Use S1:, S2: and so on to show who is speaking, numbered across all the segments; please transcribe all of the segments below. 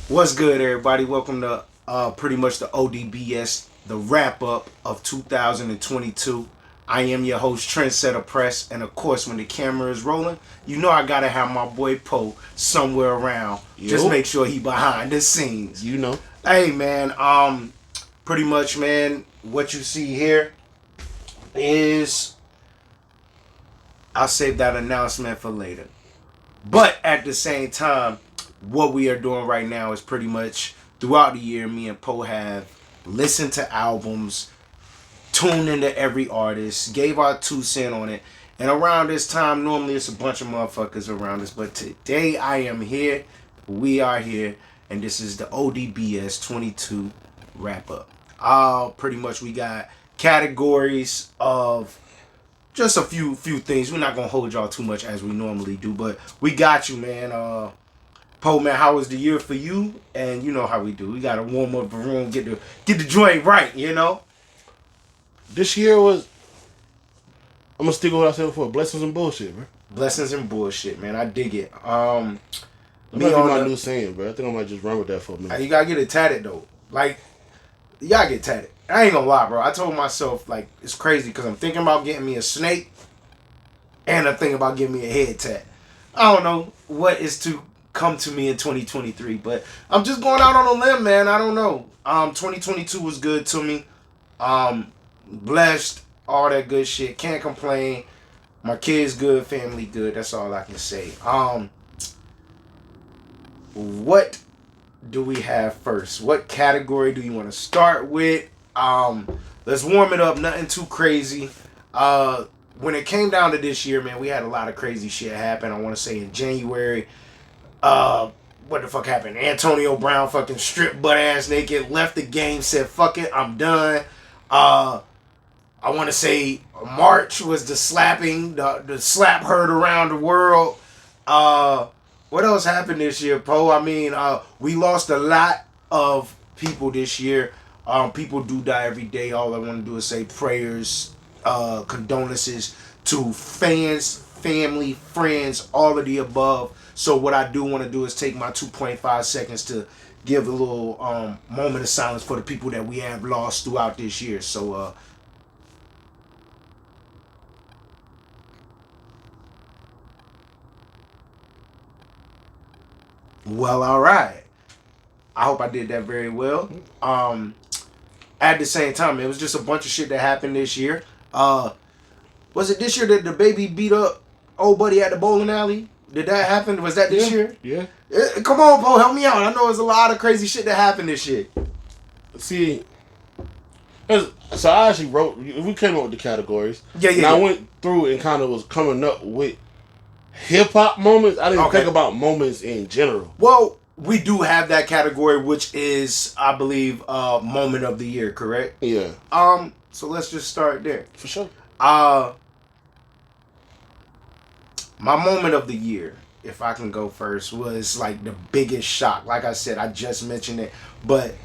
S1: What's good, everybody? Welcome to pretty much the Odbs, the wrap up of 2022. I am your host, Trendsetter Press, and of course, when the camera is rolling, you know I gotta have my boy Poe somewhere around. Just
S2: Yo,
S1: make sure he behind the scenes.
S2: you know.
S1: Hey, man. Pretty much, man. What you see here is I'll save that announcement for later. But at the same time, what we are doing right now is pretty much throughout the year, me and Poe have listened to albums, tuned into every artist, gave our 2 cents on it. And around this time, normally it's a bunch of motherfuckers around us. But today I am here, we are here, and this is the ODBS 22 wrap up. Pretty much we got categories of just a few things. We're not gonna hold y'all too much as we normally do, but we got you, man. Poe, man, how was the year for you? And you know how we do. We gotta warm up the room, get the joint right, you know.
S2: This year was, I'm gonna stick with what I said before, blessings and bullshit, bro.
S1: Blessings and bullshit, man. I dig it.
S2: That
S1: Me
S2: might be
S1: on
S2: my
S1: the,
S2: new saying, bro. I think I might just run with that for a minute.
S1: you gotta get it tatted though. Like, you gotta get tatted. I ain't gonna lie, bro. I told myself like it's crazy because I'm thinking about getting me a snake, and I'm thinking about getting me a head tat. I don't know what is to come to me in 2023, but I'm just going out on a limb, man. I don't know. 2022 was good to me. Blessed, all that good shit. Can't complain. My kids good, family good. That's all I can say. What do we have first? What category do you want to start with? Let's warm it up. Nothing too crazy. When it came down to this year, man, we had a lot of crazy shit happen. I want to say in January. What the fuck happened? Antonio Brown fucking stripped butt ass naked, left the game, said fuck it, I'm done. I want to say March was the slapping, the slap heard around the world. What else happened this year, Poe? I mean, we lost a lot of people this year. People do die every day. All I want to do is say prayers, condolences to fans, family, friends, all of the above. So what I do want to do is take my 2.5 seconds to give a little moment of silence for the people that we have lost throughout this year. So well, all right. I hope I did that very well. At the same time, it was just a bunch of shit that happened this year. Was it this year that the baby beat up old buddy at the bowling alley? Did that happen? Was that this year?
S2: Yeah.
S1: Come on, Poe, help me out. I know there's a lot of crazy shit that happened this year.
S2: See, so I actually wrote, we came up with the categories.
S1: Yeah,
S2: And
S1: yeah,
S2: I
S1: yeah.
S2: went through and kind of was coming up with hip hop moments. I didn't
S1: Okay.
S2: think about moments in general.
S1: Well, we do have that category, which is, I believe, moment of the year, correct?
S2: Yeah,
S1: So let's just start there.
S2: for sure.
S1: Uh, my moment of the year, if I can go first, was like the biggest shock. Like I said, I just mentioned it, but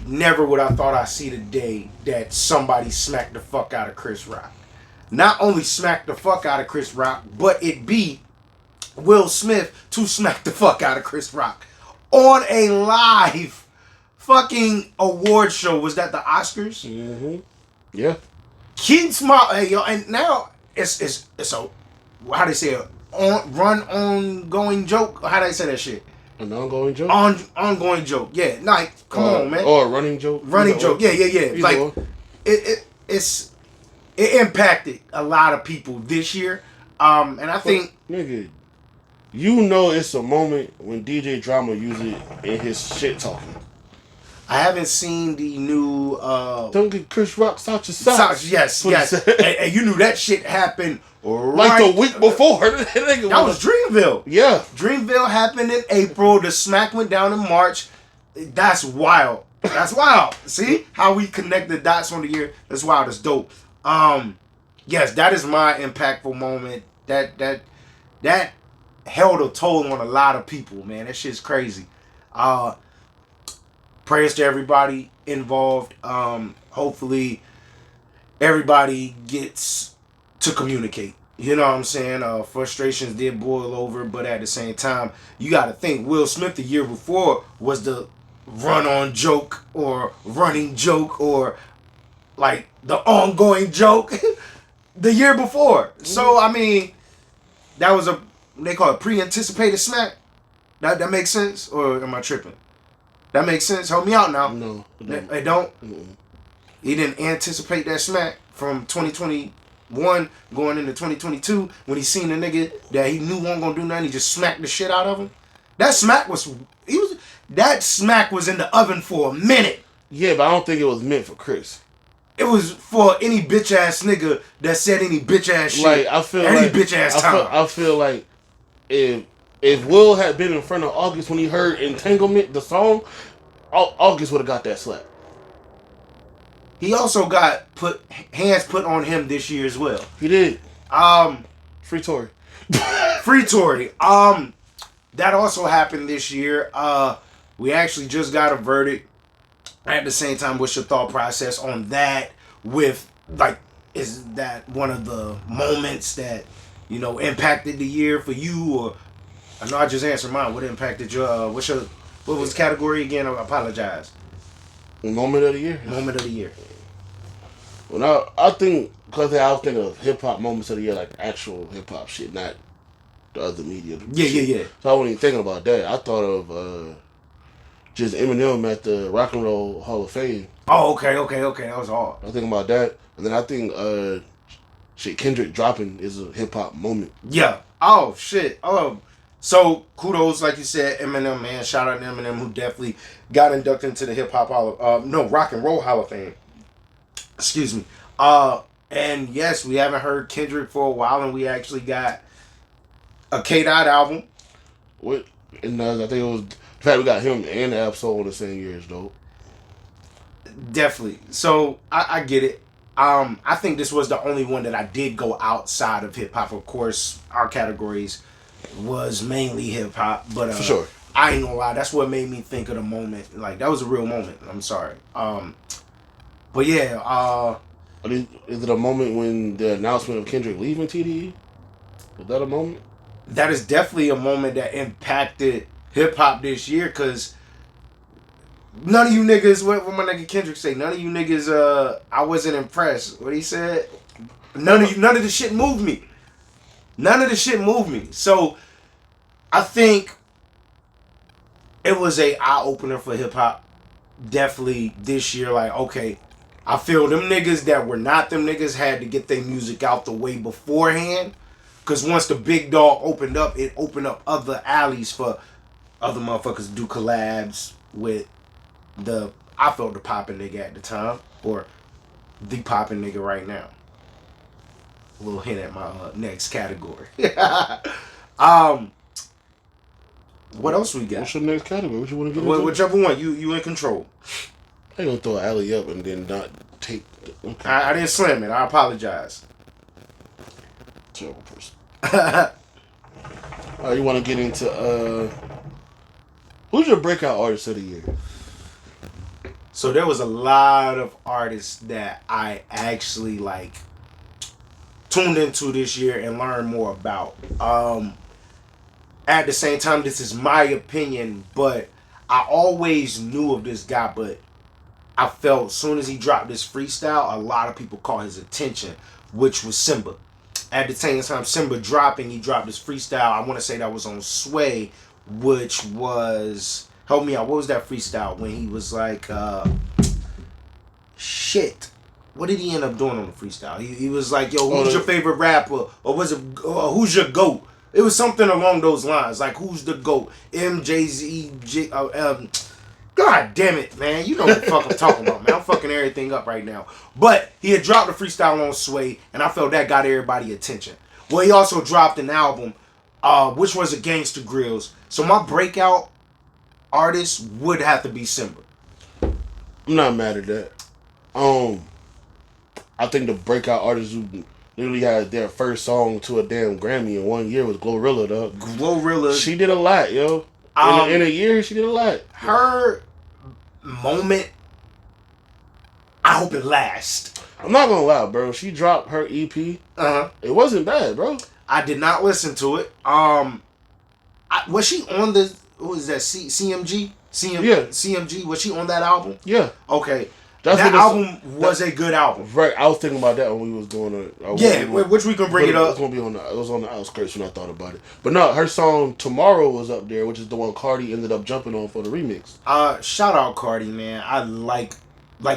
S1: never would I thought I'd see the day that somebody smacked the fuck out of Chris Rock. Not only smacked the fuck out of Chris Rock, but it be Will Smith to smack the fuck out of Chris Rock on a live fucking award show. Was that the Oscars?
S2: Mm-hmm. Yeah.
S1: Kid Smile, hey yo, and now it's a how they say it, ongoing joke. How they say that shit?
S2: An ongoing joke?
S1: Ongoing joke. Yeah, like come on, man.
S2: Or a running joke?
S1: Running joke. Yeah, yeah, yeah.
S2: Either
S1: Like
S2: one.
S1: it impacted a lot of people this year. And I think
S2: Nigga, you know it's a moment when DJ Drama use it in his shit talking.
S1: I haven't seen the new
S2: Don't get Chris Rock out your socks.
S1: Yes, yes. And you knew that shit happened
S2: Like
S1: right
S2: the week before.
S1: That was Dreamville.
S2: Yeah.
S1: Dreamville happened in April. The smack went down in March. That's wild. That's wild. See how we connect the dots on the year? That's wild. That's dope. Yes, that is my impactful moment. That held a toll on a lot of people, man. That shit's crazy. Prayers to everybody involved. Hopefully everybody gets to communicate. You know what I'm saying? Frustrations did boil over, but at the same time, you got to think Will Smith the year before was the run-on joke or running joke or like the ongoing joke the year before. So I mean, that was a they call it pre-anticipated smack. That makes sense, or am I tripping? That makes sense. Help me out now.
S2: No,
S1: It don't. He didn't anticipate that smack from 2021 going into 2022 when he seen a nigga that he knew wasn't gonna do nothing. He just smacked the shit out of him. That smack was that smack was in the oven for a minute.
S2: Yeah, but I don't think it was meant for Chris.
S1: It was for any bitch ass nigga that said any bitch ass shit.
S2: Like I feel
S1: any
S2: like
S1: bitch ass time.
S2: I feel like if Will had been in front of August when he heard Entanglement, the song, August would have got that slap.
S1: He also got hands put on him this year as well.
S2: He did. Free Tory.
S1: Free Tory. That also happened this year. We actually just got a verdict. At the same time, what's your thought process on that? With like, is that one of the moments that impacted the year for you? Or I know I just answered mine. What impacted your? What was the category again? I apologize.
S2: Moment of the year.
S1: Moment of the year.
S2: Well, I think because I was thinking of hip hop moments of the year, like actual hip hop shit, not the other media.
S1: Yeah.
S2: So I wasn't even thinking about that. I thought of just Eminem at the Rock and Roll Hall of Fame.
S1: Oh, okay. That was hard.
S2: I was thinking about that, and then I think Kendrick dropping is a hip hop moment.
S1: Yeah. Oh shit. Oh. So kudos, like you said, Eminem, man. Shout out to Eminem, who definitely got inducted into the hip hop Rock and Roll Hall of Fame. Excuse me. And yes, we haven't heard Kendrick for a while, and we actually got a K-Dot album.
S2: What? And I think it was the fact we got him and Ab-Soul in the same year is dope.
S1: Definitely. So I get it. I think this was the only one that I did go outside of hip hop. Of course, our categories was mainly hip hop, but
S2: for sure,
S1: I ain't gonna lie. That's what made me think of the moment. Like that was a real moment. I'm sorry. But yeah.
S2: Is it a moment when the announcement of Kendrick leaving TDE? Was that a moment?
S1: That is definitely a moment that impacted hip hop this year, cause none of you niggas, what my nigga Kendrick say? None of you niggas, I wasn't impressed. What he said? None of the shit moved me. None of the shit moved me. So I think it was a eye opener for hip hop. Definitely this year, like, okay, I feel them niggas that were not them niggas had to get their music out the way beforehand. Because once the big dog opened up, it opened up other alleys for other motherfuckers to do collabs with I felt the poppin' nigga at the time. Or the poppin' nigga right now. A little hint at my next category. What else we got?
S2: What's your next category? What you want to get into?
S1: Whichever one. You in control.
S2: I ain't gonna throw an alley up and then not take. Okay.
S1: I didn't slam it. I apologize.
S2: Terrible person. You want to get into who's your breakout artist of the year?
S1: So there was a lot of artists that I actually like tuned into this year and learned more about. At the same time, this is my opinion, but I always knew of this guy, but I felt as soon as he dropped this freestyle, a lot of people caught his attention, which was Simba. At the same time, Simba dropping, he dropped this freestyle. I want to say that was on Sway, which was, help me out, what was that freestyle when he was like, shit. What did he end up doing on the freestyle? He was like, yo, who's your favorite rapper? Or was it, who's your GOAT? It was something along those lines. Like, who's the GOAT? MJZ, God damn it, man. You know what the fuck I'm talking about, man. I'm fucking everything up right now. But he had dropped a freestyle on Sway, and I felt that got everybody attention. Well, he also dropped an album, which was a Gangsta Grills. So my breakout artist would have to be Simba.
S2: I'm not mad at that. I think the breakout artists who literally had their first song to a damn Grammy in 1 year was Glorilla, though.
S1: Glorilla.
S2: She did a lot, yo. In a year, she did a lot.
S1: Her moment, I hope it lasts.
S2: I'm not gonna lie, bro. She dropped her EP. It wasn't bad, bro.
S1: I did not listen to it. Was she on the? What was that? CMG? CMG. Was she on that album?
S2: Yeah.
S1: Okay. That album was a good album.
S2: Right. I was thinking about that when we was going to.
S1: Which we can bring it up.
S2: It was on the outskirts when I thought about it. But no, her song "Tomorrow" was up there, which is the one Cardi ended up jumping on for the remix.
S1: Shout out Cardi, man. I like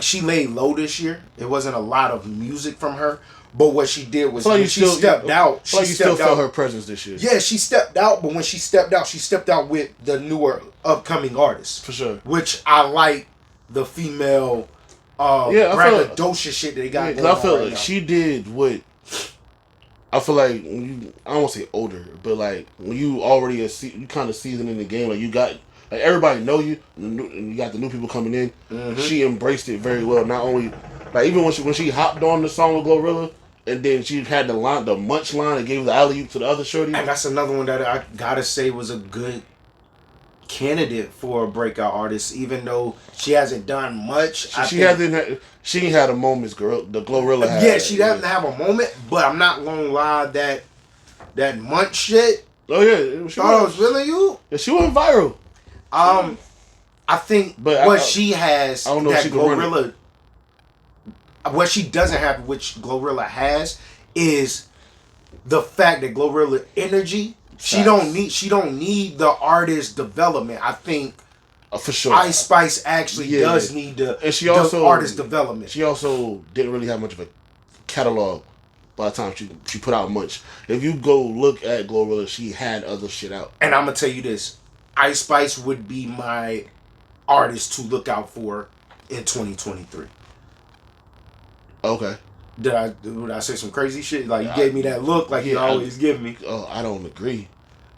S1: she laid low this year. It wasn't a lot of music from her. But what she did was when she stepped out.
S2: You still felt her presence this year.
S1: Yeah, she stepped out, but when she stepped out with the newer upcoming artists.
S2: For sure.
S1: Which I like the female braggadocious shit that they got going on.
S2: I feel like she did what I feel like when you, I don't want to say older, but like when you already you kind of seasoned in the game, like you got like everybody know you, and you got the new people coming in. Mm-hmm. She embraced it very well. Not only like even when she hopped on the song with Glorilla. And then she had the munch line and gave the alley-oop to the other shorty.
S1: And that's another one that I gotta say was a good candidate for a breakout artist, even though she hasn't done much.
S2: She ain't had a moment, girl. The Glorilla had.
S1: Yeah, she doesn't have a moment, but I'm not gonna lie that munch shit.
S2: Oh yeah,
S1: thought I was feeling you.
S2: Yeah, she went viral.
S1: I think she has
S2: I don't know
S1: that
S2: if she
S1: Glorilla. What she doesn't have, which Glorilla has, is the fact that Glorilla energy. She don't need the artist development. I think
S2: for sure.
S1: Ice Spice actually does need the artist development.
S2: She also didn't really have much of a catalog by the time she put out much. If you go look at Glorilla, she had other shit out.
S1: And I'm gonna tell you this: Ice Spice would be my artist to look out for in 2023.
S2: Okay.
S1: Did I say some crazy shit? Like you gave me that look, like you always give me.
S2: Oh, I don't agree.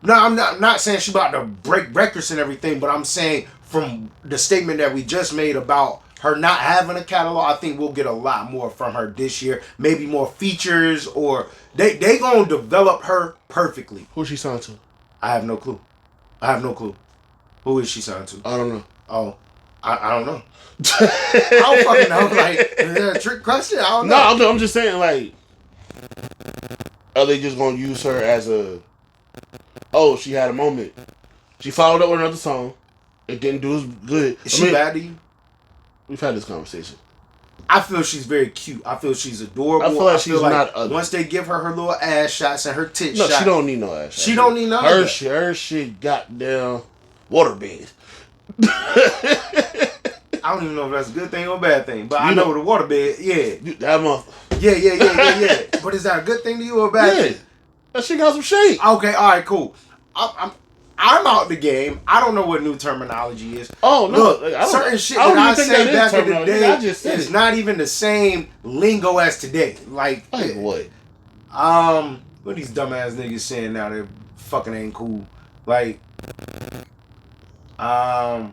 S1: No, I'm not saying she about to break records and everything, but I'm saying from the statement that we just made about her not having a catalog, I think we'll get a lot more from her this year. Maybe more features, or they gonna develop her perfectly.
S2: Who's she signed to?
S1: I have no clue. Who is she signed to?
S2: I don't know.
S1: Oh, I don't know. I don't fucking know. Like, is that a trick question? I don't know.
S2: No, I'm just saying, like, are they just gonna use her as a? Oh, she had a moment. She followed up with another song. It didn't do as good.
S1: Is she bad to you?
S2: We've had this conversation.
S1: I feel she's very cute. I feel she's adorable.
S2: I feel like she's not ugly.
S1: Once they give her little ass shots and her tit shots.
S2: No, she don't need no ass shots.
S1: She don't need none of that.
S2: Her shit goddamn waterbed.
S1: I don't even know if that's a good thing or a bad thing, but I know the waterbed, yeah.
S2: That month.
S1: Yeah. But is that a good thing to you or a bad thing?
S2: That shit got some shade.
S1: Okay, all right, cool. I'm out the game. I don't know what new terminology is.
S2: Oh no,
S1: look, certain shit that I say back in the day is not even the same lingo as today. Like
S2: what?
S1: What these dumbass niggas saying now that fucking ain't cool. Like, I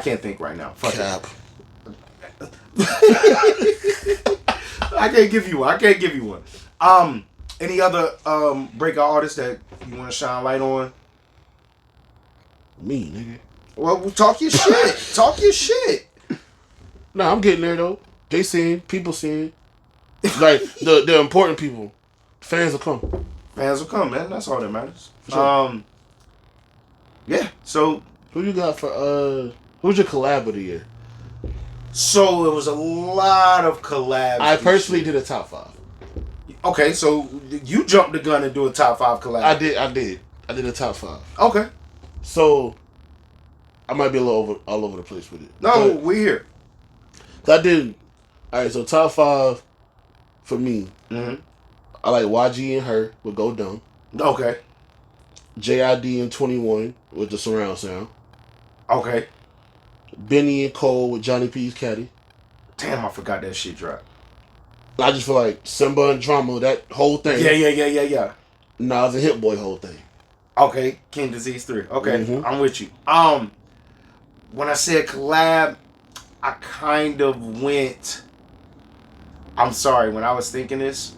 S1: can't think right now. Fuck
S2: Cap.
S1: I can't give you one. Any other breakout artists that you want to shine light on?
S2: Me, nigga.
S1: Well, talk your shit. Talk your shit.
S2: Nah, I'm getting there though. They seeing, people seeing. Like the important people. Fans will come.
S1: Fans will come, man. That's all that matters. Sure. Yeah. So
S2: who you got for who's your collab of the year?
S1: So it was a lot of collabs.
S2: I personally did a top 5.
S1: Okay, so you jumped the gun and do a top 5 collab.
S2: I did a top 5.
S1: Okay.
S2: So I might be all over the place with it.
S1: No, we're here.
S2: I did. All right, so top 5 for me.
S1: Mm-hmm.
S2: I like YG and Her with Go Dumb.
S1: Okay.
S2: JID and 21 with the surround sound.
S1: Okay.
S2: Benny and Cole with Johnny P's Caddy.
S1: Damn, I forgot that shit dropped.
S2: I just feel like Simba and Drama, that whole thing.
S1: Yeah.
S2: Nas and Hit Boy whole thing.
S1: Okay, King Disease 3. Okay,
S2: mm-hmm.
S1: I'm with you. When I said collab, I kind of went. I'm sorry, when I was thinking this.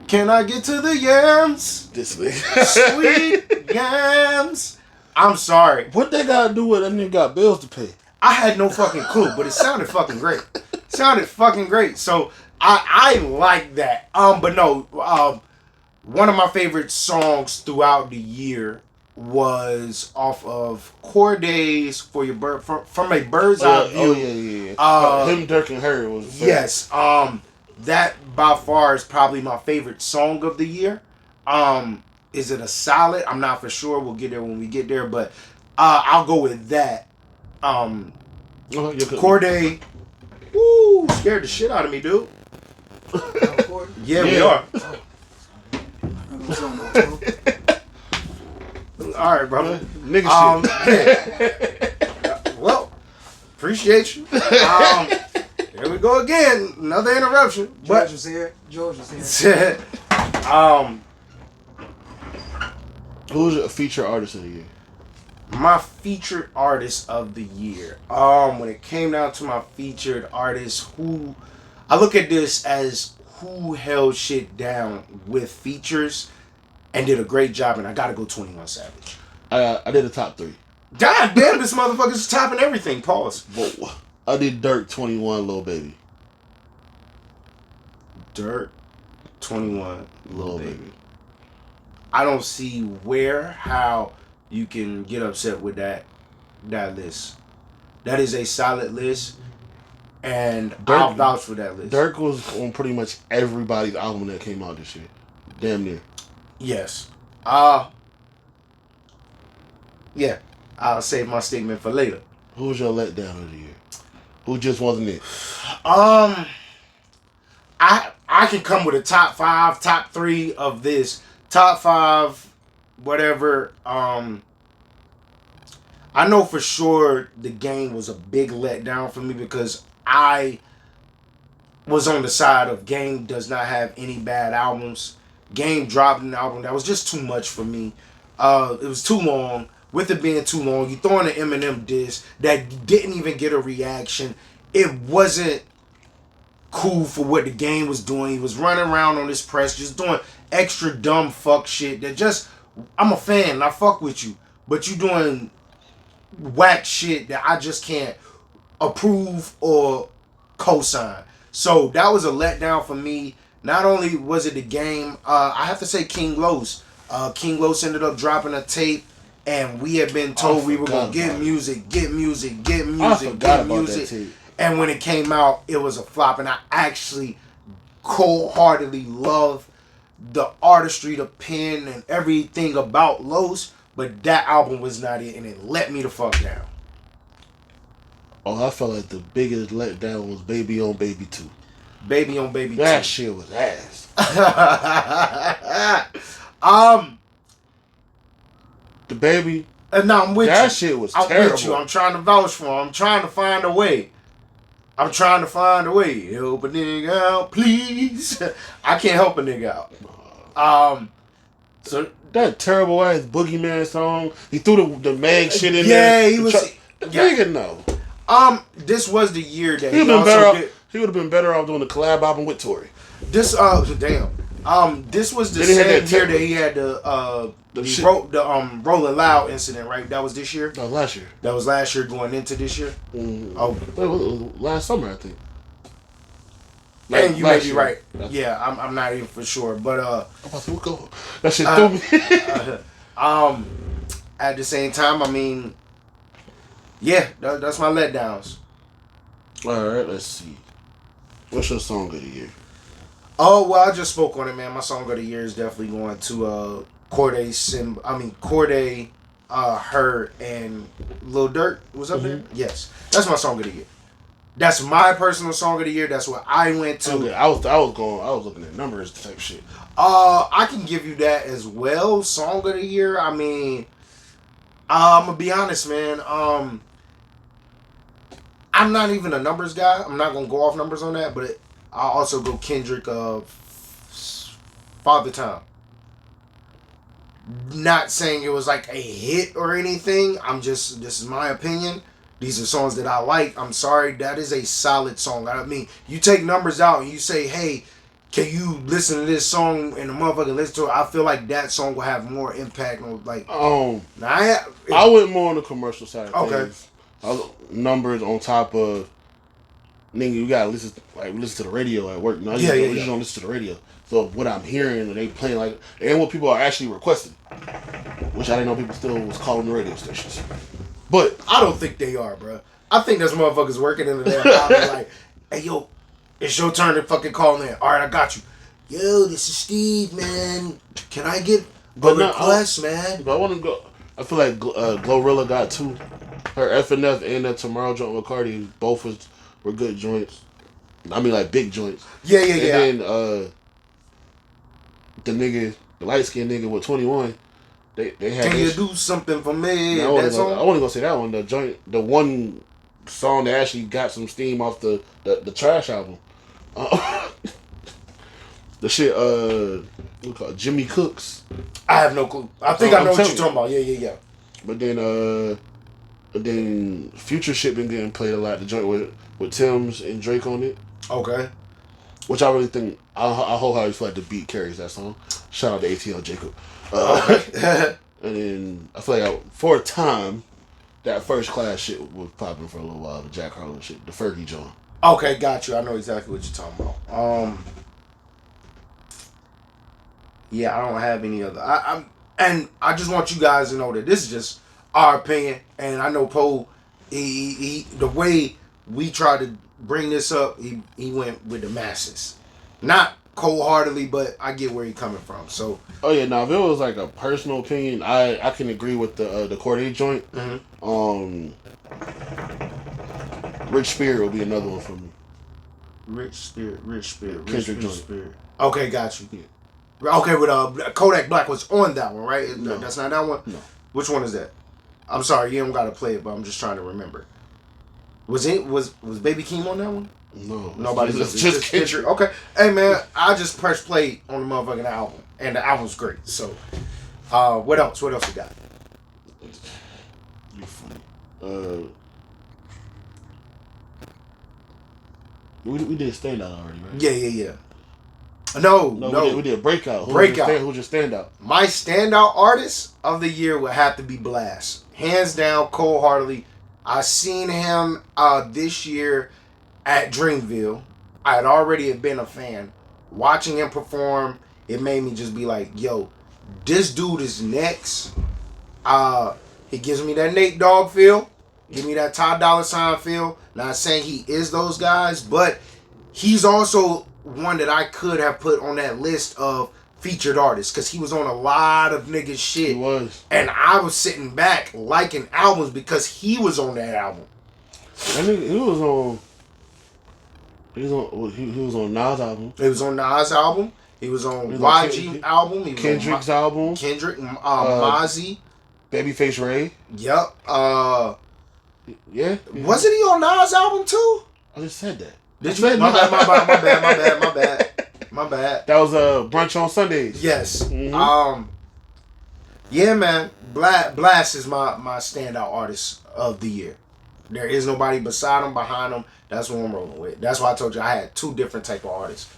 S1: Can I get to the yams?
S2: This way.
S1: Sweet yams. I'm sorry.
S2: What they gotta do with that nigga got bills to pay?
S1: I had no fucking clue, but it sounded fucking great. Sounded fucking great. So I like that. But no, one of my favorite songs throughout the year was off of Corday's For Your Bird from a bird's eye view.
S2: Oh yeah. Him, Dirk, and Her was
S1: yes. That by far is probably my favorite song of the year. Is it a solid? I'm not for sure. We'll get there when we get there, but I'll go with that. Corday, woo, scared the shit out of me, dude. Yeah, we are. All right, brother.
S2: Nigga
S1: shit. Well, appreciate you. Here we go again. Another interruption.
S3: George was here.
S2: Who's your feature artist of the year?
S1: My featured artist of the year. When it came down to my featured artist, who I look at this as who held shit down with features and did a great job, and I gotta go 21 Savage.
S2: I did a top 3.
S1: God damn, this motherfucker's topping everything. Pause.
S2: Whoa. I did Dirk, 21, Lil Baby.
S1: Dirk, 21,
S2: Lil Baby.
S1: I don't see how you can get upset with that list. That is a solid list, and I'll vouch for that list.
S2: Dirk was on pretty much everybody's album that came out this year. Damn near.
S1: Yes. Yeah. I'll save my statement for later.
S2: Who was your letdown of the year? Who just wasn't it?
S1: I can come with a top 5, top 3 of this. Top 5, whatever. I know for sure The Game was a big letdown for me because I was on the side of Game does not have any bad albums. Game dropped an album that was just too much for me. It was too long. With it being too long, you throw in an Eminem diss that didn't even get a reaction. It wasn't cool for what The Game was doing. He was running around on his press, just doing extra dumb fuck shit that just, I'm a fan and I fuck with you, but you doing whack shit that I just can't approve or co-sign. So that was a letdown for me. Not only was it The Game, I have to say King Los. King Los ended up dropping a tape, and we had been told we were gonna get music. And when it came out, it was a flop. And I actually cold-heartedly love the artistry, the pen, and everything about Los. But that album was not it, and it let me the fuck down.
S2: Oh, I felt like the biggest letdown was Baby on Baby 2.
S1: Baby on Baby 2.
S2: That shit was ass. The Baby.
S1: No, I'm with you.
S2: That shit was terrible.
S1: I'm with you. I'm trying to vouch for him. I'm trying to find a way. Help a nigga out, please. I can't help a nigga out. So
S2: that terrible ass Boogeyman song. He threw the Meg shit in there.
S1: Yeah, he was.
S2: Nigga, no.
S1: This was the year that
S2: he would have been better off doing the collab album with Tory.
S1: This was the same year that he had the Rolling Loud incident, right? That was this year?
S2: That was last year.
S1: That was last year going into this year?
S2: Mm-hmm. Oh. It was last summer, I think.
S1: And you may be right. Yeah, I'm not even for sure. But
S2: that shit threw me.
S1: At the same time, I mean, yeah, that's my letdowns.
S2: Alright, let's see. What's your song of the year?
S1: Oh, well, I just spoke on it, man. My song of the year is definitely going to Corday, Her, and Lil Durk was up there. Yes, that's my song of the year. That's my personal song of the year. That's what I went to.
S2: Okay, I was looking at numbers type shit.
S1: I can give you that as well. Song of the year. I mean, I'm gonna be honest, man. I'm not even a numbers guy. I'm not gonna go off numbers on that, but I'll also go Kendrick Father Time. Not saying it was like a hit or anything. This is my opinion. These are songs that I like. I'm sorry, that is a solid song. I mean, you take numbers out and you say, hey, can you listen to this song and the motherfucker listen to it? I feel like that song will have more impact on like.
S2: I went more on the commercial side of things. numbers on top of nigga. You gotta listen to the radio at work. No,
S1: Yeah,
S2: you just don't listen to the radio. So what I'm hearing, they playing like, and what people are actually requesting, which I didn't know people still was calling the radio stations. But
S1: I don't think they are, bro. I think there's motherfuckers working in there probably like, hey yo, it's your turn to fucking call in. All right, I got you. Yo, this is Steve, man. Can I get a request, man?
S2: But I want to go. I feel like Glorilla got two. Her FNF and that Tomorrow joint with Cardi both were good joints. I mean, like big joints.
S1: Yeah.
S2: And then the light skinned nigga with 21, they had.
S1: Can you do something for me?
S2: I want to go say that one. The one song that actually got some steam off the Trash album. The shit, what call it? Jimmy Cooks.
S1: I have no clue. I think I know what you're talking about. Yeah.
S2: But then Future shit been getting played a lot. The joint with Tim's and Drake on it.
S1: Okay.
S2: Which I really think, I wholeheartedly feel like the beat carries that song. Shout out to ATL Jacob.
S1: Okay.
S2: And then I feel like for a time, that First Class shit was popping for a little while. The Jack Harlow shit, the Fergie joint.
S1: Okay, got you. I know exactly what you're talking about. Yeah, I don't have any other. And I just want you guys to know that this is just our opinion. And I know Poe, he the way we try to bring this up, he went with the masses, not cold-heartedly, but I get where he's coming from. So.
S2: Oh yeah, now if it was like a personal opinion, I can agree with the Corday joint.
S1: Mm-hmm.
S2: Rich Spirit will be another one for me.
S1: Rich Spirit.
S2: Kendrick joint.
S1: Spirit. Okay, got you.
S2: Yeah.
S1: Okay, but Kodak Black was on that one, right?
S2: No.
S1: That's not that one?
S2: No.
S1: Which one is that? I'm sorry, you don't gotta play it, but I'm just trying to remember. Was Baby Keem on that one?
S2: No.
S1: Nobody's
S2: just Kendrick.
S1: Okay. Hey man, I just pressed play on the motherfucking album. And the album's great. So what else? What else we got?
S2: You're funny. We did standout already, right?
S1: Yeah. No.
S2: We did breakout.
S1: Breakout.
S2: Who's your standout?
S1: My standout artist of the year would have to be Blast. Hands down, cold-heartedly. I seen him this year at Dreamville. I had already been a fan. Watching him perform, it made me just be like, yo, this dude is next. He gives me that Nate Dogg feel. Give me that Ty Dolla $ign feel. Not saying he is those guys, but he's also one that I could have put on that list of featured artists because he was on a lot of niggas shit.
S2: He was.
S1: And I was sitting back liking albums because he was on that album.
S2: I think he was on Nas album.
S1: He was on Nas album. He was on YG album. He was
S2: Kendrick's album.
S1: Kendrick, Mozzie.
S2: Babyface Ray.
S1: Yep.
S2: Yeah.
S1: Wasn't he on Nas album too?
S2: I just said that.
S1: Did you? My bad.
S2: That was Brunch on Sundays.
S1: Yes.
S2: Mm-hmm.
S1: Yeah, man. Blast is my standout artist of the year. There is nobody beside him, behind him. That's what I'm rolling with. That's why I told you I had two different type of artists.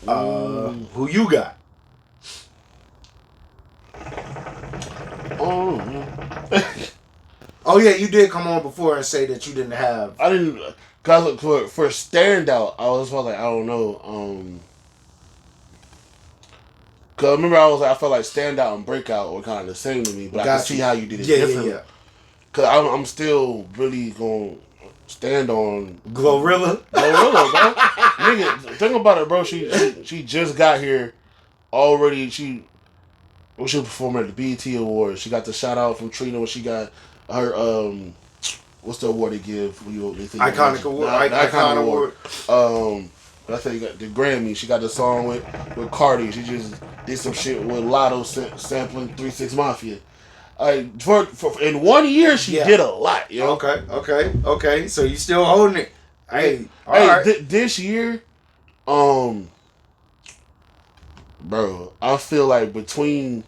S1: Who you got? Oh yeah, you did come on before and say that you didn't have.
S2: I didn't. Cause for standout, I was like, I don't know. Cause I remember I felt like standout and breakout were kind of the same to me, but I can see how you did it differently. Yeah. Cause I'm still really gonna stand on
S1: Glorilla,
S2: bro. Nigga, think about it, bro. She just got here already. She was performing at the BET Awards. She got the shout out from Trina when she got her what's the award they give?
S1: Iconic award. Iconic award.
S2: But I think you got the Grammy. She got the song with Cardi. She just did some shit with Lotto sampling 3-6 Mafia. For in 1 year she did a lot, yo.
S1: Okay. So you still holding it? Hey, right.
S2: This year, bro, I feel like between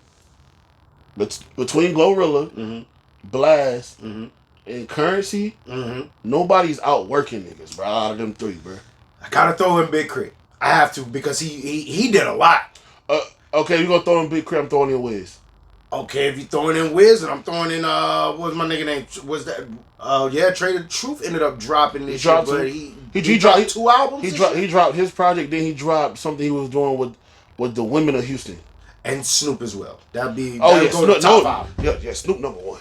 S2: Glorilla,
S1: mm-hmm.
S2: Blast,
S1: mm-hmm.
S2: and Currency,
S1: mm-hmm.
S2: nobody's outworking niggas, bro. Out of them three, bro.
S1: I gotta throw in Big Crit. I have to because he did a lot.
S2: Okay, you gonna throw in Big Crit? I'm throwing in Wiz.
S1: Okay, if you throwing in Wiz, and I'm throwing in what's my nigga name? Was that yeah, Trader Truth ended up dropping
S2: He
S1: this year,
S2: dropped
S1: but
S2: two.
S1: he dropped 2 albums.
S2: He dropped his project. Then he dropped something he was doing with the women of Houston.
S1: And Snoop as well.
S2: Oh
S1: that'll
S2: yeah,
S1: go to top 5.
S2: Yeah, Snoop number one.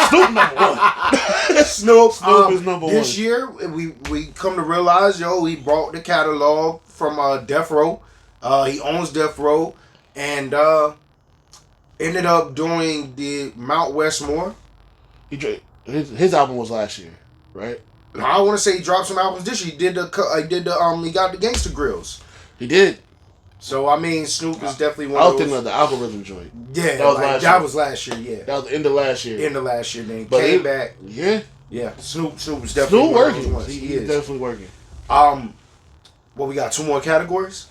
S2: Snoop number one.
S1: Snoop
S2: is number
S1: this
S2: one.
S1: year we come to realize, he brought the catalog from Death Row. He owns Death Row, and ended up doing the Mount Westmore.
S2: His album was last year, right?
S1: I want to say he dropped some albums this year. He he got the Gangsta Grills.
S2: He did.
S1: So I mean, Snoop is definitely one
S2: I
S1: of
S2: was
S1: those.
S2: thinking of the algorithm joint.
S1: Yeah,
S2: that was
S1: last year. Yeah,
S2: that was the end of last year.
S1: End of last year. Then came back.
S2: Yeah.
S1: Yeah, Snoop is definitely
S2: working.
S1: He
S2: is
S1: is
S2: definitely working.
S1: Well, we got 2 more categories.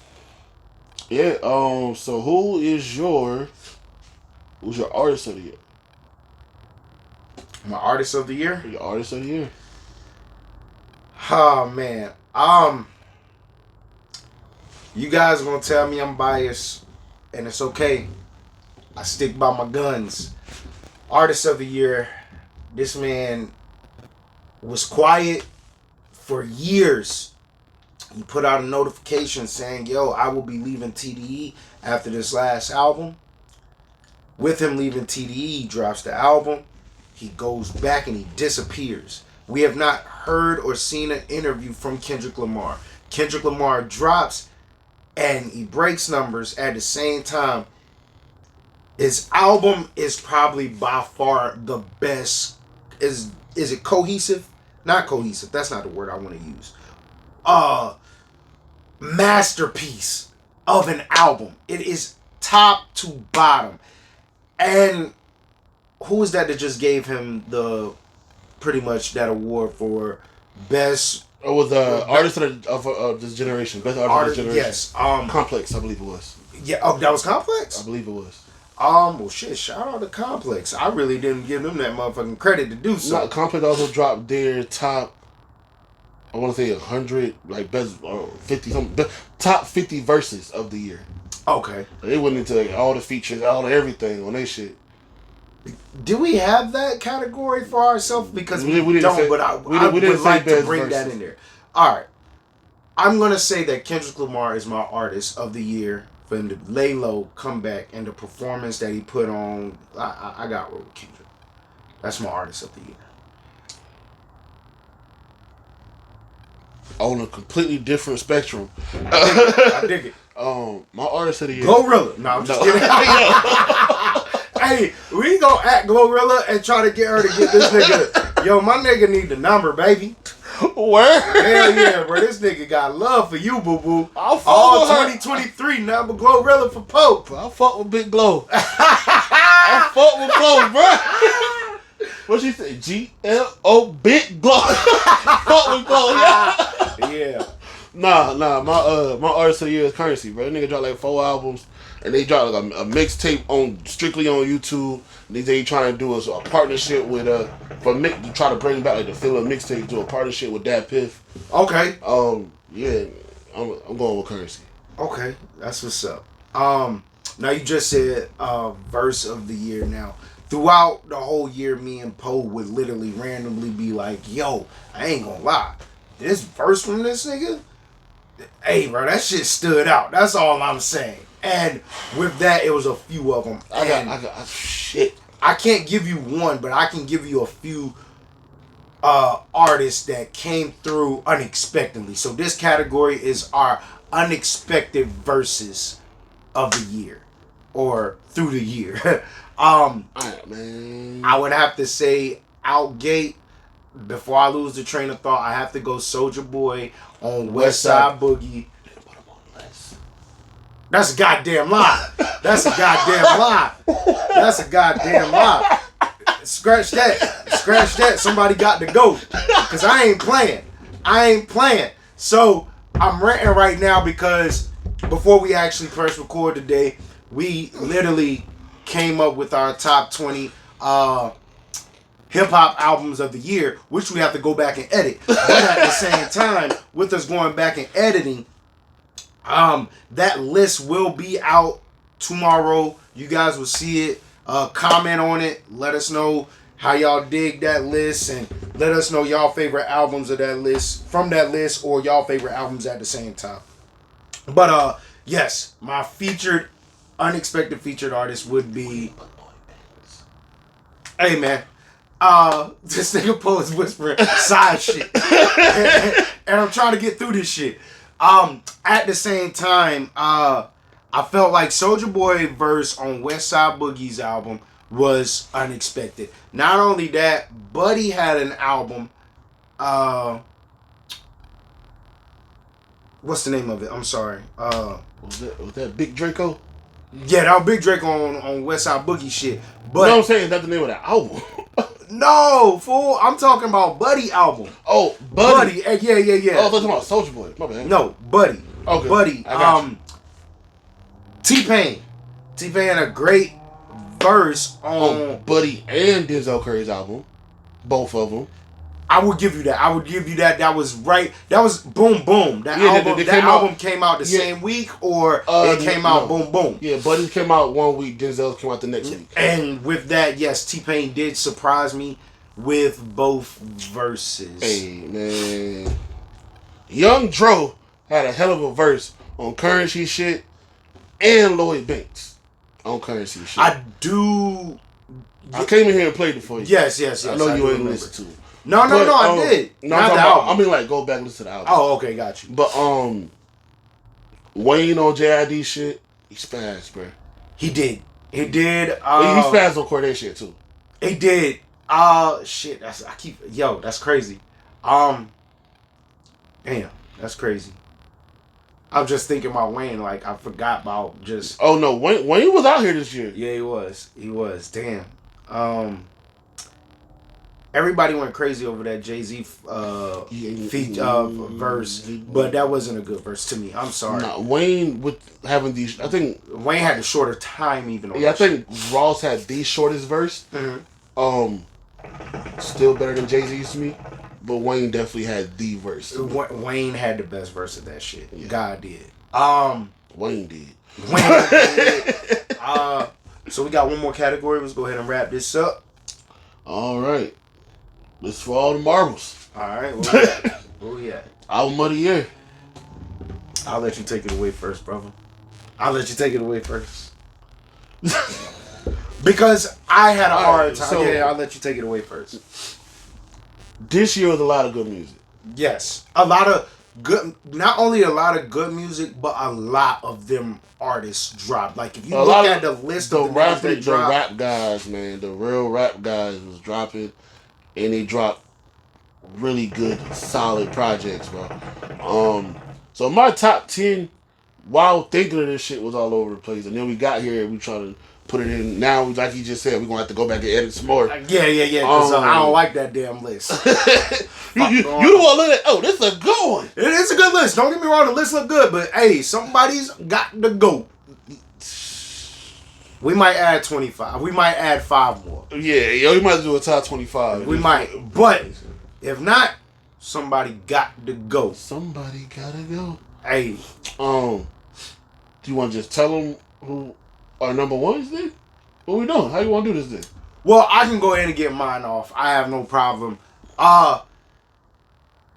S2: Yeah. So who's your artist of the year?
S1: My artist of the year.
S2: Your artist of the year.
S1: Oh man. You guys are gonna tell me I'm biased, and it's okay. I stick by my guns. Artist of the year. This man was quiet for years. He put out a notification saying, "Yo, I will be leaving TDE after this last album." With him leaving TDE, he drops the album. He goes back and he disappears. We have not heard or seen an interview from Kendrick Lamar. Kendrick Lamar drops and he breaks numbers at the same time. His album is probably by far the best. Is it cohesive? Not cohesive. That's not the word I want to use. Masterpiece of an album. It is top to bottom. And who was that just gave him the pretty much that award for best?
S2: It was artist of this generation. Best artist of this generation.
S1: Yes.
S2: Complex, I believe it was.
S1: Yeah. Oh, that was Complex.
S2: I believe it was.
S1: Well, shit. Shout out to Complex. I really didn't give them that motherfucking credit to do so.
S2: No, Complex also dropped their top. I want to say 100, like best 50 something, top 50 verses of the year.
S1: Okay.
S2: They went into like, all the features, all the everything on their shit.
S1: Do we have that category for ourselves? Because we don't,
S2: say,
S1: but I would like to bring that in there. All right. I'm going to say that Kendrick Lamar is my artist of the year for him to lay low, come back, and the performance that he put on. I got roll with Kendrick. That's my artist of the year.
S2: On a completely different spectrum.
S1: I dig it.
S2: My artist of the year.
S1: Glorilla. No, I'm just kidding. Hey, we gonna at Glorilla and try to get her to get this nigga. Yo, my nigga need the number, baby.
S2: Where?
S1: Hell yeah, bro. This nigga got love for you, boo boo.
S2: I'll fuck
S1: all
S2: with
S1: 2023 number Glorilla for Pope.
S2: I'll fuck with Big Glow. I'll fuck with Glow, bro. What she say? GLO Big Glow. Fuck with Glow, yeah.
S1: Yeah.
S2: Nah. My artist of the year is Currency, bro. That nigga dropped like 4 albums, and they dropped like a mixtape strictly on YouTube. They trying to do a partnership with to try to bring back like the feel of mixtape, do a partnership with Dat Piff.
S1: Okay.
S2: Yeah, I'm going with Currency.
S1: Okay, that's what's up. Now you just said verse of the year. Now throughout the whole year, me and Poe would literally randomly be like, "Yo, I ain't gonna lie, this verse from this nigga, hey bro, that shit stood out." That's all I'm saying. And with that, it was a few of them.
S2: I got shit.
S1: I can't give you one, but I can give you a few artists that came through unexpectedly. So this category is our unexpected verses of the year, or through the year.
S2: Man.
S1: I would have to say Outgate. Before I lose the train of thought, I have to go Soulja Boy on West Side Boogie. That's a goddamn lie. That's a goddamn lie. That's a goddamn lie. Scratch that. Somebody got to go. Because I ain't playing. So I'm ranting right now because before we actually press record today, we literally came up with our top 20 hip-hop albums of the year, which we have to go back and edit. But at the same time, with us going back and editing, that list will be out tomorrow. You guys will see it Comment on it. Let us know how y'all dig that list, and let us know y'all favorite albums of that list from that list, or y'all favorite albums at the same time. But yes, my unexpected featured artist would be. Hey man, this nigga Poe is whispering side shit, and I'm trying to get through this shit. At the same time, I felt like Soulja Boy verse on West Side Boogie's album was unexpected. Not only that, Buddy had an album. What's the name of it? I'm sorry.
S2: Was that Big Draco?
S1: Yeah, that was Big Drake on West Side Boogie shit. But
S2: no, I'm saying that's the name of the album.
S1: No, fool. I'm talking about Buddy album.
S2: Oh, Buddy.
S1: Yeah. Oh,
S2: I was talking about Soulja Boy. My bad.
S1: No, Buddy.
S2: Okay.
S1: Buddy. T-Pain. T-Pain had a great verse on
S2: Buddy and Denzel Curry's album. Both of them.
S1: I would give you that. That was right. That was boom boom. That album came out the same week, or it came out boom boom.
S2: Yeah, Buddy came out one week, Denzel came out the next week.
S1: And with that, yes, T-Pain did surprise me with both verses.
S2: Hey man, Young Dro had a hell of a verse on Currency shit, and Lloyd Banks on Currency shit.
S1: I came
S2: in here and played it for you.
S1: Yes.
S2: I know you ain't listened to it.
S1: No, I did.
S2: No, I mean, like, go back and listen to the album.
S1: Oh, okay, got you.
S2: But, Wayne on JID shit, he spazzed, bro.
S1: He did. He
S2: spazzed on Cordae shit, too.
S1: He did. Shit, that's crazy. Damn, that's crazy. I'm just thinking about Wayne, like, I forgot about just...
S2: Oh, no, Wayne was out here this year.
S1: Yeah, he was. Damn. Everybody went crazy over that Jay-Z verse, but that wasn't a good verse to me. I'm sorry.
S2: Nah, Wayne with having these, I think
S1: Wayne had the shorter time even.
S2: I think Ross had the shortest verse.
S1: Mm-hmm.
S2: Still better than Jay-Z's to me, but Wayne definitely had the verse.
S1: Wayne had the best verse of that shit. Yeah. God did.
S2: Wayne did.
S1: So we got one more category. Let's go ahead and wrap this up.
S2: All right. This for all the marbles.
S1: All right. Where we at?
S2: Album of the year.
S1: I'll let you take it away first, brother. Because I had a hard time. So, yeah, I'll let you take it away first.
S2: This year was a lot of good music.
S1: Yes. A lot of good, not only a lot of good music, but a lot of them artists dropped. Like, if you look at the list of the
S2: rap guys, man, the real rap guys was dropping, and they dropped really good, solid projects, bro. So my top 10, while thinking of this shit, was all over the place. And then we got here, we trying to put it in. Now, like you just said, we're going to have to go back and edit some more.
S1: Yeah, because I don't like that damn list.
S2: you don't want to look at, oh, this is a good one.
S1: It is a good list. Don't get me wrong, the list look good, but hey, somebody's got to go. We might add 25. We might add 5 more.
S2: Yeah, we might do a top 25.
S1: We might. But if not, somebody got to go.
S2: Somebody gotta go.
S1: Hey.
S2: Do you want to just tell them who our number one is then? What we doing? How you want to do this then?
S1: Well, I can go ahead and get mine off. I have no problem.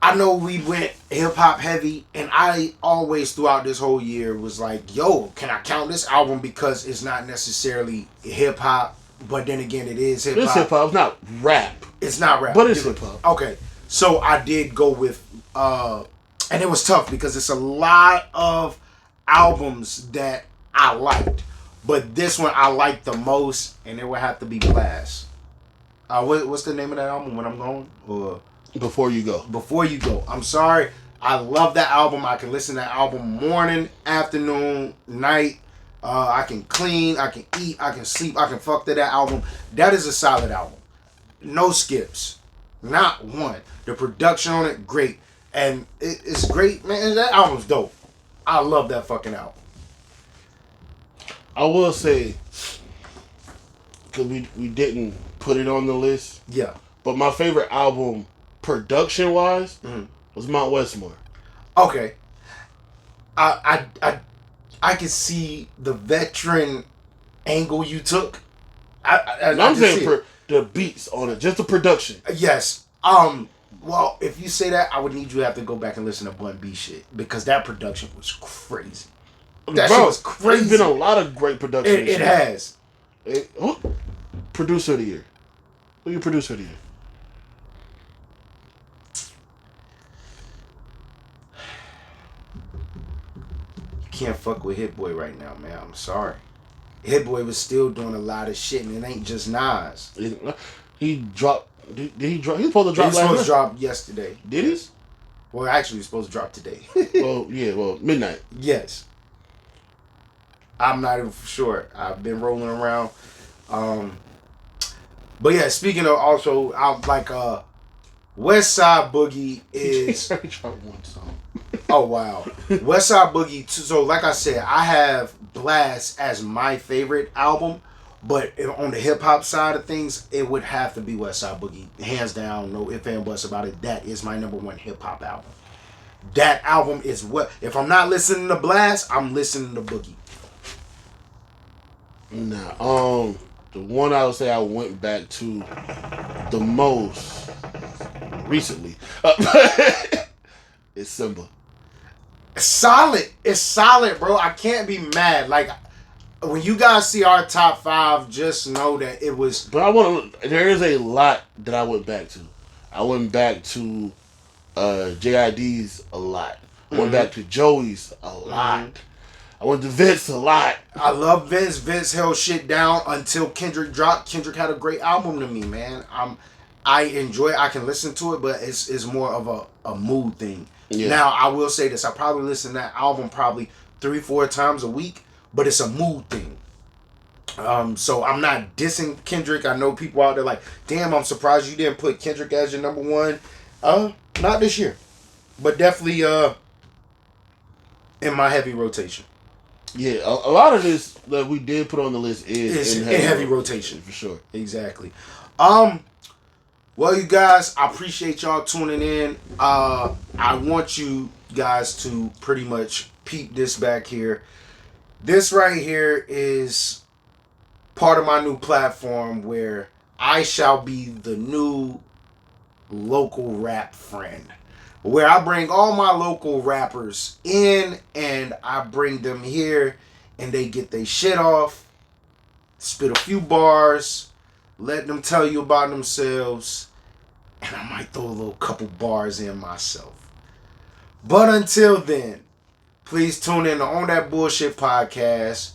S1: I know we went hip-hop heavy, and I always throughout this whole year was like, yo, can I count this album because it's not necessarily hip-hop, but then again, it is hip-hop.
S2: It's hip-hop. It's not rap.
S1: It's not rap.
S2: But it's hip-hop.
S1: Okay. So I did go with, and it was tough because it's a lot of albums that I liked, but this one I liked the most, and it would have to be Blast. What's the name of that album, When I'm Gone? Or...
S2: Before You Go.
S1: Before You Go. I'm sorry. I love that album. I can listen to that album morning, afternoon, night. I can clean. I can eat. I can sleep. I can fuck to that album. That is a solid album. No skips. Not one. The production on it, great. And it's great, man. That album's dope. I love that fucking album.
S2: I will say, because we didn't put it on the list.
S1: Yeah. But
S2: my favorite album, production wise, was Mount Westmore.
S1: Okay. I can see the veteran angle you took.
S2: I'm saying the beats on it, just the production.
S1: Yes. Well, if you say that, I would need you to have to go back and listen to Bun B shit because that production was crazy. That shit was crazy.
S2: There's been a lot of great production.
S1: It has.
S2: Who? Producer of the year. Who your producer of the year?
S1: You can't fuck with Hit Boy right now, man. I'm sorry. Hit Boy was still doing a lot of shit, and it ain't just Nas.
S2: He dropped. Did he drop? He was supposed to drop.
S1: He was supposed to drop yesterday.
S2: Did he?
S1: Well, actually, he was supposed to drop today.
S2: Well, midnight.
S1: Yes. I'm not even sure. I've been rolling around. But yeah, speaking of also, I'm like West Side Boogie is.
S2: He dropped one song.
S1: Oh wow, West Side Boogie. So like I said, I have Blast as my favorite album, but on the hip hop side of things, it would have to be West Side Boogie, hands down, no ifs and buts about it. That is my number one hip hop album. That album is what. If I'm not listening to Blast, I'm listening to Boogie.
S2: Nah, the one I would say I went back to the most recently is Simba.
S1: It's solid, bro. I can't be mad. Like when you guys see our top 5, just know that it was.
S2: But there is a lot that I went back to. I went back to JID's a lot. I went back to Joey's a lot. I went to Vince a lot.
S1: I love Vince. Vince held shit down until Kendrick dropped. Kendrick had a great album to me, man. I enjoy it. I can listen to it, but it's more of a mood thing. Yeah. Now, I will say this. I probably listen to that album probably 3-4 times a week, but it's a mood thing. So I'm not dissing Kendrick. I know people out there like, damn, I'm surprised you didn't put Kendrick as your number one. Not this year. But definitely in my heavy rotation.
S2: Yeah, a lot of this that we did put on the list is
S1: in heavy rotation.
S2: For sure.
S1: Exactly. Well, you guys, I appreciate y'all tuning in. I want you guys to pretty much peep this back here. This right here is part of my new platform where I shall be the new local rap friend. Where I bring all my local rappers in and I bring them here and they get their shit off, spit a few bars, let them tell you about themselves, and I might throw a little couple bars in myself. But until then, please tune in to On That Bullshit podcast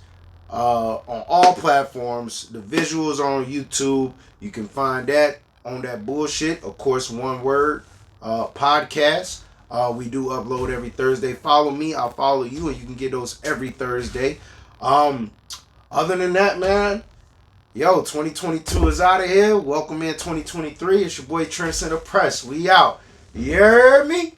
S1: on all platforms. The visuals are on YouTube. You can find that On That Bullshit, of course, one word, podcast. We do upload every Thursday. Follow me, I'll follow you, and you can get those every Thursday. Other than that, man, 2022 is out of here. Welcome in 2023. It's your boy Trent Center Press. We out. You heard me?